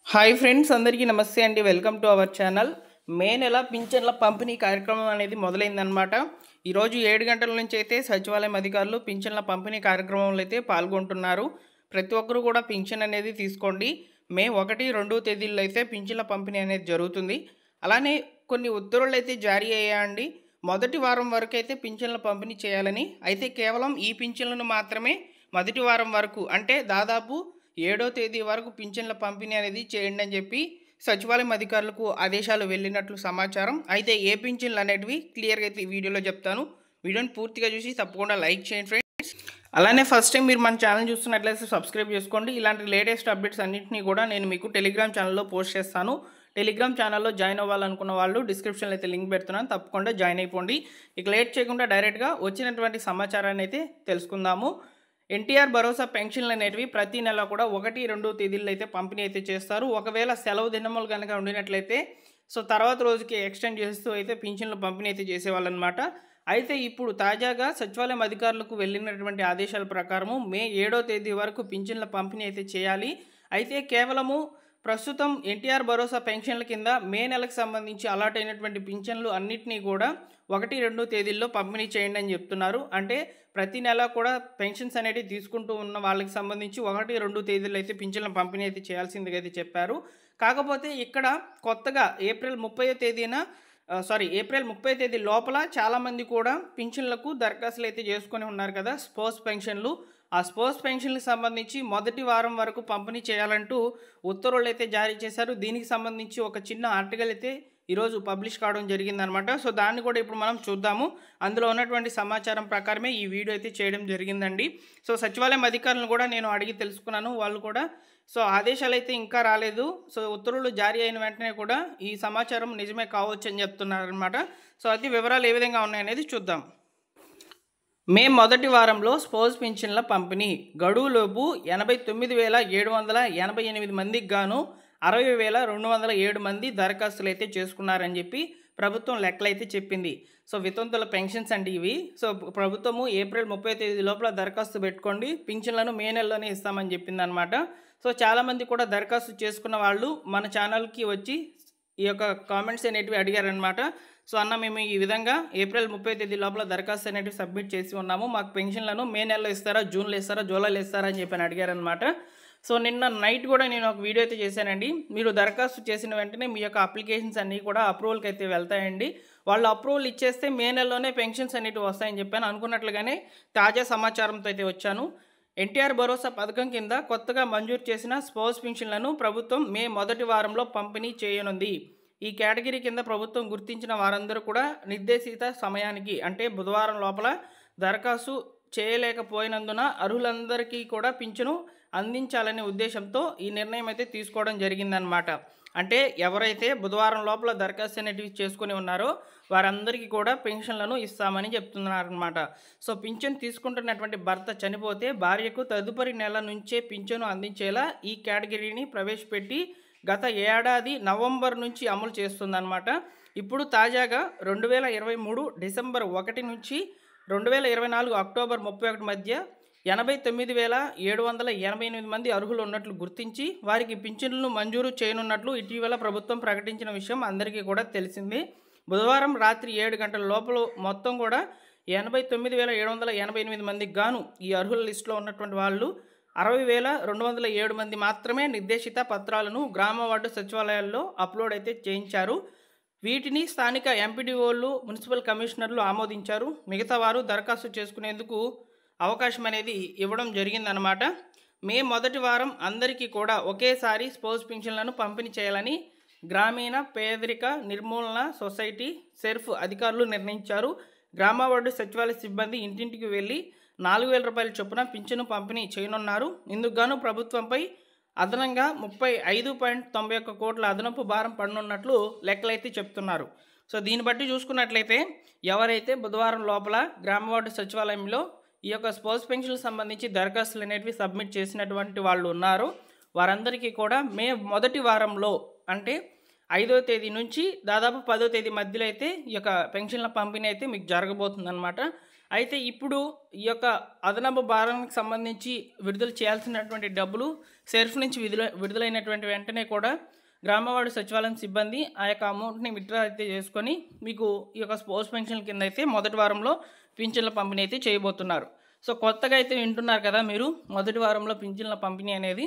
Hi friends, అందరికీ నమస్తే అండి. Welcome to our channel. May నెల పింఛన్ల పంపిణీ కార్యక్రమం అనేది మొదలైందనమాట. ఈరోజు 7 గంటల నుంచి అయితే సచివాలయం అధికారులు పింఛన్ల పంపిణీ కార్యక్రమంలో అయితే పాల్గొంటున్నారు. ప్రతి ఒక్కరు కూడా పింఛన్ అనేది తీసుకోండి. మే 1, 2 తేదీల్లో అయితే పింఛన్ల పంపిణీ అనేది జరుగుతుంది. అలానే కొన్ని ఉత్తర్వులు అయితే జారీ అయ్యాయండి. మొదటి వారం వరకు అయితే పింఛన్ల పంపిణీ చేయాలని. అయితే కేవలం ఈ పింఛన్లను మాత్రమే మొదటి వారం వరకు, అంటే దాదాపు 7వ తేదీ వరకు పింఛన్ల పంపిణీ అనేది చేయండి అని చెప్పి సచివాలయం అధికారులకు ఆదేశాలు వెళ్ళినట్లు సమాచారం. అయితే ఏ పింఛన్లు అనేటివి క్లియర్గా అయితే ఈ వీడియోలో చెప్తాను. వీడియోని పూర్తిగా చూసి తప్పకుండా లైక్ చేయండి ఫ్రెండ్స్. అలానే ఫస్ట్ టైం మీరు మన ఛానల్ చూస్తున్నట్లయితే సబ్స్క్రైబ్ చేసుకోండి. ఇలాంటి లేటెస్ట్ అప్డేట్స్ అన్నింటినీ కూడా నేను మీకు టెలిగ్రామ్ ఛానల్లో పోస్ట్ చేస్తాను. టెలిగ్రామ్ ఛానల్లో జాయిన్ అవ్వాలనుకున్న వాళ్ళు డిస్క్రిప్షన్లో అయితే లింక్ పెడుతున్నాను, తప్పకుండా జాయిన్ అయిపోండి. ఇక లేట్ చేయకుండా డైరెక్ట్గా వచ్చినటువంటి సమాచారాన్ని అయితే తెలుసుకుందాము. ఎన్టీఆర్ భరోసా పెన్షన్లు అనేటివి ప్రతి నెల కూడా 1, 2 తేదీల్లో అయితే పంపిణీ అయితే చేస్తారు. ఒకవేళ సెలవు దినములు కనుక ఉండినట్లయితే తర్వాత రోజుకి ఎక్స్టెండ్ చేస్తూ అయితే పింఛన్లు పంపిణీ అయితే చేసేవాళ్ళు అనమాట. అయితే ఇప్పుడు తాజాగా సచివాలయం అధికారులకు వెళ్ళినటువంటి ఆదేశాల ప్రకారము మే 7వ తేదీ వరకు పింఛన్ల పంపిణీ అయితే చేయాలి. అయితే కేవలము ప్రస్తుతం ఎన్టీఆర్ భరోసా పెన్షన్ల కింద మే నెలకు సంబంధించి అలాట్ అయినటువంటి పింఛన్లు అన్నింటినీ కూడా 1, 2 తేదీల్లో పంపిణీ చేయండి అని చెప్తున్నారు. అంటే ప్రతి నెల కూడా పెన్షన్స్ అనేవి తీసుకుంటూ ఉన్న వాళ్ళకి సంబంధించి 1, 2 తేదీల్లో అయితే పింఛన్ల పంపిణీ అయితే చేయాల్సిందిగా అయితే చెప్పారు. కాకపోతే ఇక్కడ కొత్తగా ఏప్రిల్ 30 తేదీ లోపల చాలామంది కూడా పింఛన్లకు దరఖాస్తులు అయితే చేసుకొని ఉన్నారు కదా, స్పోర్ట్స్ పెన్షన్లు. ఆ స్పోర్ట్స్ పెన్షన్లకు సంబంధించి మొదటి వారం వరకు పంపిణీ చేయాలంటూ ఉత్తర్వులు అయితే జారీ చేశారు. దీనికి సంబంధించి ఒక చిన్న ఆర్టికల్ అయితే ఈరోజు పబ్లిష్ కావడం జరిగిందనమాట. దాన్ని కూడా ఇప్పుడు మనం చూద్దాము. అందులో ఉన్నటువంటి సమాచారం ప్రకారమే ఈ వీడియో అయితే చేయడం జరిగిందండి. సచివాలయం అధికారులను కూడా నేను అడిగి తెలుసుకున్నాను. వాళ్ళు కూడా ఆదేశాలు అయితే ఇంకా రాలేదు. ఉత్తర్వులు జారీ అయిన వెంటనే కూడా ఈ సమాచారం నిజమే కావచ్చు అని చెప్తున్నారనమాట. అది వివరాలు ఏ విధంగా ఉన్నాయనేది చూద్దాం. మే మొదటి వారంలో స్పోర్ట్స్ పింఛన్ల పంపిణీ గడువులోపు 89,788 మందికి గాను 60,207 మంది దరఖాస్తులు అయితే చేసుకున్నారని చెప్పి ప్రభుత్వం లెక్కలైతే చెప్పింది. వితంతుల పెన్షన్స్ అండి ఇవి. ప్రభుత్వము ఏప్రిల్ 30 తేదీ లోపల దరఖాస్తు పెట్టుకోండి, పింఛన్లను మే నెలలోనే ఇస్తామని చెప్పింది అనమాట. చాలామంది కూడా దరఖాస్తు చేసుకున్న వాళ్ళు మన ఛానల్కి వచ్చి ఈ యొక్క కామెంట్స్ అనేటివి అడిగారనమాట. అన్న, మేము ఈ విధంగా ఏప్రిల్ 30 తేదీ లోపల దరఖాస్తు అనేటివి సబ్మిట్ చేసి ఉన్నాము, మాకు పెన్షన్లను మే నెలలో ఇస్తారా, జూన్లో ఇస్తారా, జూలైలో ఇస్తారా అని చెప్పి అడిగారనమాట. నిన్న నైట్ కూడా నేను ఒక వీడియో అయితే చేశానండి. మీరు దరఖాస్తు చేసిన వెంటనే మీ యొక్క అప్లికేషన్స్ అన్నీ కూడా అప్రూవల్కి అయితే వెళ్తాయండి. వాళ్ళు అప్రూవల్ ఇచ్చేస్తే మే నెలలోనే పెన్షన్స్ అనేటివి వస్తాయని చెప్పాను. అనుకున్నట్లుగానే తాజా సమాచారంతో అయితే వచ్చాను. ఎన్టీఆర్ భరోసా పథకం కింద కొత్తగా మంజూరు చేసిన స్పోర్ట్స్ పెన్షన్లను ప్రభుత్వం మే మొదటి వారంలో పంపిణీ చేయనుంది. ఈ కేటగిరీ కింద ప్రభుత్వం గుర్తించిన వారందరూ కూడా నిర్దేశిత సమయానికి, అంటే బుధవారం లోపల దరఖాస్తు చేయలేకపోయినందున అర్హులందరికీ కూడా పింఛను అందించాలనే ఉద్దేశంతో ఈ నిర్ణయం అయితే తీసుకోవడం జరిగిందనమాట. అంటే ఎవరైతే బుధవారం లోపల దరఖాస్తు అనేటివి చేసుకుని ఉన్నారో వారందరికీ కూడా పెన్షన్లను ఇస్తామని చెప్తున్నారనమాట. పింఛన్ తీసుకుంటున్నటువంటి భర్త చనిపోతే భార్యకు తదుపరి నెల నుంచే పింఛను అందించేలా ఈ కేటగిరీని ప్రవేశపెట్టి గత ఏడాది నవంబర్ నుంచి అమలు చేస్తుందన్నమాట. ఇప్పుడు తాజాగా 2023 డిసెంబర్ 1 నుంచి 2024 అక్టోబర్ 31 మధ్య 89,788 మంది అర్హులు ఉన్నట్లు గుర్తించి వారికి పింఛన్లను మంజూరు చేయనున్నట్లు ఇటీవల ప్రభుత్వం ప్రకటించిన విషయం అందరికీ కూడా తెలిసింది. బుధవారం రాత్రి 7 గంటల లోపల మొత్తం కూడా 89,788 మందికి గాను ఈ అర్హుల లిస్టులో ఉన్నటువంటి వాళ్ళు 60,207 మంది మాత్రమే నిర్దేశిత పత్రాలను గ్రామ వార్డు సచివాలయాల్లో అప్లోడ్ అయితే చేయించారు. వీటిని స్థానిక ఎంపీడీఓలు, మున్సిపల్ కమిషనర్లు ఆమోదించారు. మిగతా వారు దరఖాస్తు చేసుకునేందుకు అవకాశం అనేది ఇవ్వడం జరిగిందనమాట. మే మొదటి వారం అందరికీ కూడా ఒకేసారి స్పోర్ట్స్ పింఛన్లను పంపిణీ చేయాలని గ్రామీణ పేదరిక నిర్మూలన సొసైటీ సెర్ఫ్ అధికారులు నిర్ణయించారు. గ్రామ వార్డు సచివాలయ సిబ్బంది ఇంటింటికి వెళ్ళి 4,000 రూపాయల చొప్పున పింఛను పంపిణీ చేయనున్నారు. ఇందుకు గాను ప్రభుత్వంపై అదనంగా 35.91 కోట్ల అదనపు భారం పడనున్నట్లు లెక్కలైతే చెప్తున్నారు. దీన్ని బట్టి చూసుకున్నట్లయితే ఎవరైతే బుధవారం లోపల గ్రామ వార్డు సచివాలయంలో ఈ యొక్క స్పోర్ట్స్ పెన్షన్లకు సంబంధించి దరఖాస్తులు అనేటివి సబ్మిట్ చేసినటువంటి వాళ్ళు ఉన్నారో వారందరికీ కూడా మే మొదటి వారంలో, అంటే 5వ తేదీ నుంచి దాదాపు 10వ తేదీ మధ్యలో అయితే ఈ యొక్క పెన్షన్ల పంపిణీ అయితే మీకు జరగబోతుందన్నమాట. అయితే ఇప్పుడు ఈ యొక్క అదనపు భారానికి సంబంధించి విడుదల చేయాల్సినటువంటి డబ్బులు సెర్ఫ్ నుంచి విడుదలైనటువంటి వెంటనే కూడా గ్రామవార్డు సచివాలయం సిబ్బంది ఆ యొక్క అమౌంట్ని విత్డ్రా అయితే చేసుకొని మీకు ఈ యొక్క స్పోర్ట్స్ పెన్షన్ కింద అయితే మొదటి వారంలో పింఛన్ల పంపిణీ అయితే చేయబోతున్నారు. సో కొత్తగా అయితే వింటున్నారు కదా మీరు, మొదటి వారంలో పింఛన్ల పంపిణీ అనేది.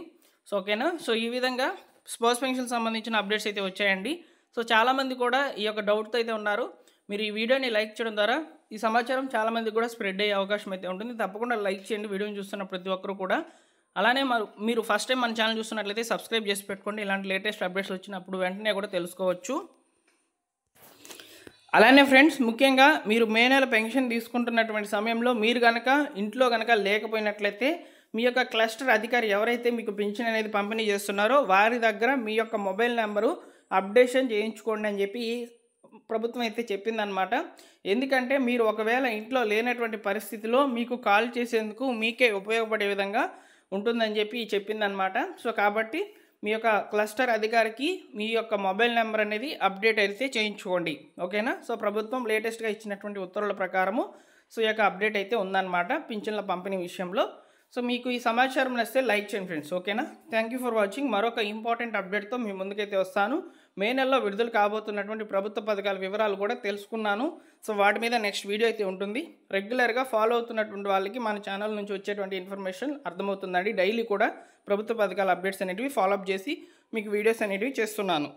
సో ఓకేనా. సో ఈ విధంగా స్పోర్ట్స్ పెన్షన్ సంబంధించిన అప్డేట్స్ అయితే వచ్చాయండి. సో చాలామంది కూడా ఈ యొక్క డౌట్తో అయితే ఉన్నారు. మీరు ఈ వీడియోని లైక్ చేయడం ద్వారా ఈ సమాచారం చాలామందికి కూడా స్ప్రెడ్ అయ్యే అవకాశం అయితే ఉంటుంది. తప్పకుండా లైక్ చేయండి వీడియోని చూస్తున్న ప్రతి ఒక్కరు కూడా. అలానే మీరు ఫస్ట్ టైం మన ఛానల్ చూస్తున్నట్లయితే సబ్స్క్రైబ్ చేసి పెట్టుకోండి. ఇలాంటి లేటెస్ట్ అప్డేట్స్ వచ్చినప్పుడు వెంటనే కూడా తెలుసుకోవచ్చు. అలానే ఫ్రెండ్స్, ముఖ్యంగా మీరు మే నెల పెన్షన్ తీసుకుంటున్నటువంటి సమయంలో మీరు కనుక ఇంట్లో కనుక లేకపోయినట్లయితే మీ యొక్క క్లస్టర్ అధికారి ఎవరైతే మీకు పెన్షన్ అనేది పంపిణీ చేస్తున్నారో వారి దగ్గర మీ యొక్క మొబైల్ నెంబరు అప్డేషన్ చేయించుకోండి అని చెప్పి ప్రభుత్వం అయితే చెప్పిందనమాట. ఎందుకంటే మీరు ఒకవేళ ఇంట్లో లేనటువంటి పరిస్థితిలో మీకు కాల్ చేసేందుకు మీకే ఉపయోగపడే విధంగా ఉంటుందని చెప్పి చెప్పిందనమాట. సో కాబట్టి మీ యొక్క క్లస్టర్ అధికారికి మీ యొక్క మొబైల్ నెంబర్ అనేది అప్డేట్ అయితే చేయించుకోండి. ఓకేనా. సో ప్రభుత్వం లేటెస్ట్గా ఇచ్చినటువంటి ఉత్తర్వుల ప్రకారము సో ఈ యొక్క అప్డేట్ అయితే ఉందన్నమాట పింఛన్ల పంపిణీ విషయంలో. సో మీకు ఈ సమాచారం నచ్చితే లైక్ చేయండి ఫ్రెండ్స్. ఓకేనా. Thank you for watching. మరొక ఇంపార్టెంట్ అప్డేట్తో మీ ముందుకైతే వస్తాను. మే నెలలో విడుదల కాబోతున్నటువంటి ప్రభుత్వ పథకాల వివరాలు కూడా తెలుసుకున్నాను. సో వాటి మీద నెక్స్ట్ వీడియో అయితే ఉంటుంది. రెగ్యులర్గా ఫాలో అవుతున్నటువంటి వాళ్ళకి మన ఛానల్ నుంచి వచ్చేటువంటి ఇన్ఫర్మేషన్ అర్థమవుతుందండి. డైలీ కూడా ప్రభుత్వ పథకాల అప్డేట్స్ అనేటివి ఫాలోఅప్ చేసి మీకు వీడియోస్ అనేటివి చేస్తున్నాను.